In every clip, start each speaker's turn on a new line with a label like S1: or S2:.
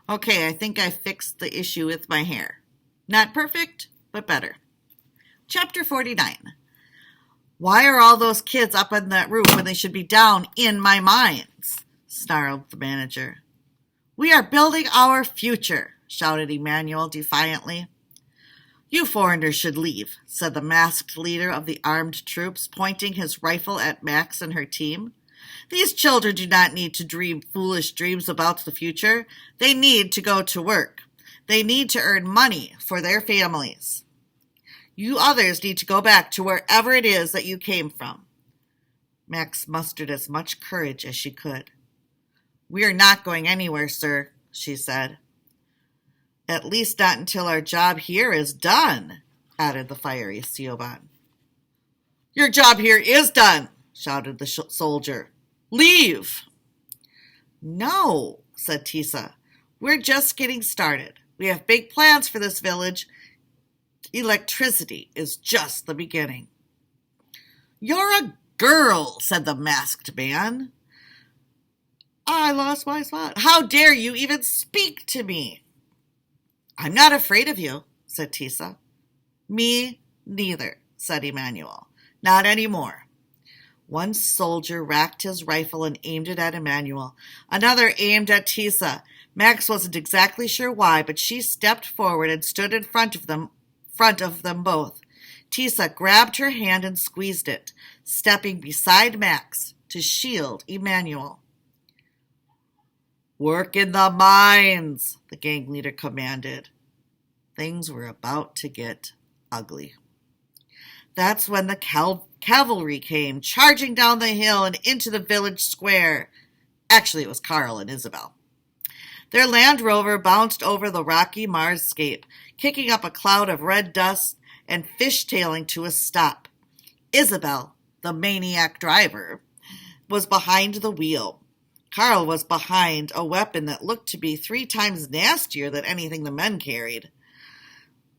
S1: Okay, I think I fixed the issue with my hair. Not perfect, but better. Chapter 49. Why are all those kids up on that roof when they should be down in my mines? Snarled the manager. We are building our future, shouted Emmanuel defiantly. You foreigners should leave, said the masked leader of the armed troops, pointing his rifle at Max and her team. These children do not need to dream foolish dreams about the future. They need to go to work. They need to earn money for their families. You others need to go back to wherever it is that you came from. Max mustered as much courage as she could. We are not going anywhere, sir, she said. At least not until our job here is done, added the fiery Siobhan. Your job here is done, shouted the soldier. Leave! No, said Tisa. We're just getting started. We have big plans for this village. Electricity is just the beginning. You're a girl, said the masked man. I lost my spot. How dare you even speak to me? I'm not afraid of you, said Tisa. Me neither, said Emmanuel. Not anymore. One soldier racked his rifle and aimed it at Emmanuel. Another aimed at Tisa. Max wasn't exactly sure why, but she stepped forward and stood in front of them both. Tisa grabbed her hand and squeezed it, stepping beside Max to shield Emmanuel. Work in the mines, the gang leader commanded. Things were about to get ugly. That's when the cavalry came, charging down the hill and into the village square. Actually, it was Carl and Isabel. Their Land Rover bounced over the rocky Marsscape, kicking up a cloud of red dust and fishtailing to a stop. Isabel, the maniac driver, was behind the wheel. Carl was behind a weapon that looked to be 3 times nastier than anything the men carried.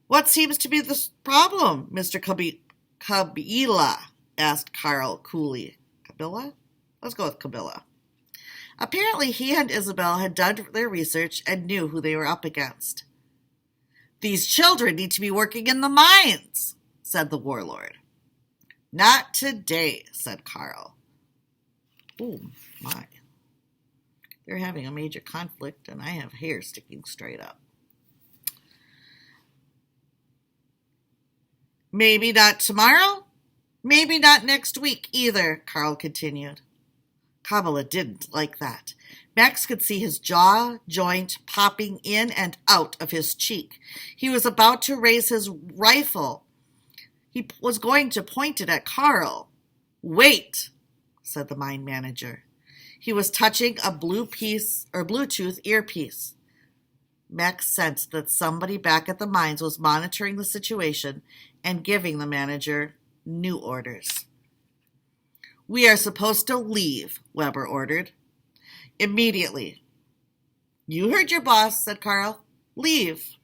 S1: What seems to be the problem, Mr. Kabila? Asked Carl coolly. Kabila? Let's go with Kabila. Apparently he and Isabel had done their research and knew who they were up against. These children need to be working in the mines, said the warlord. Not today, said Carl. Oh, my. They're having a major conflict, and I have hair sticking straight up. Maybe not tomorrow, maybe not next week either, Carl continued. Kabila didn't like that. Max could see his jaw joint popping in and out of his cheek. He was about to raise his rifle. He was going to point it at Carl. Wait, said the mine manager. He was touching a Bluetooth earpiece. Max sensed that somebody back at the mines was monitoring the situation and giving the manager new orders. We are supposed to leave, Weber ordered. Immediately. You heard your boss, said Carl. Leave.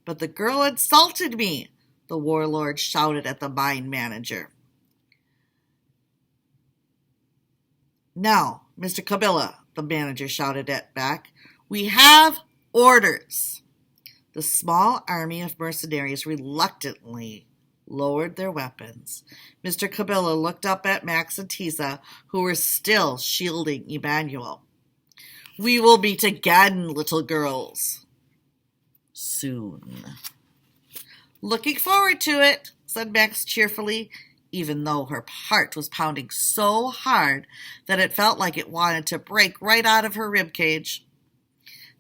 S1: But the girl insulted me, the warlord shouted at the mine manager. Now, Mr. Kabila, the manager shouted back, we have orders. The small army of mercenaries reluctantly lowered their weapons. Mr. Kabila looked up at Max and Tisa, who were still shielding Emmanuel. We will meet again, little girls. Soon. Looking forward to it, said Max cheerfully, even though her heart was pounding so hard that it felt like it wanted to break right out of her ribcage.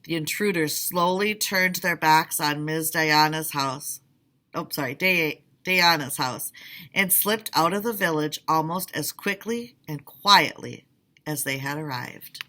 S1: The intruders slowly turned their backs on Ms. Diana's house. Diana's house, and slipped out of the village almost as quickly and quietly as they had arrived.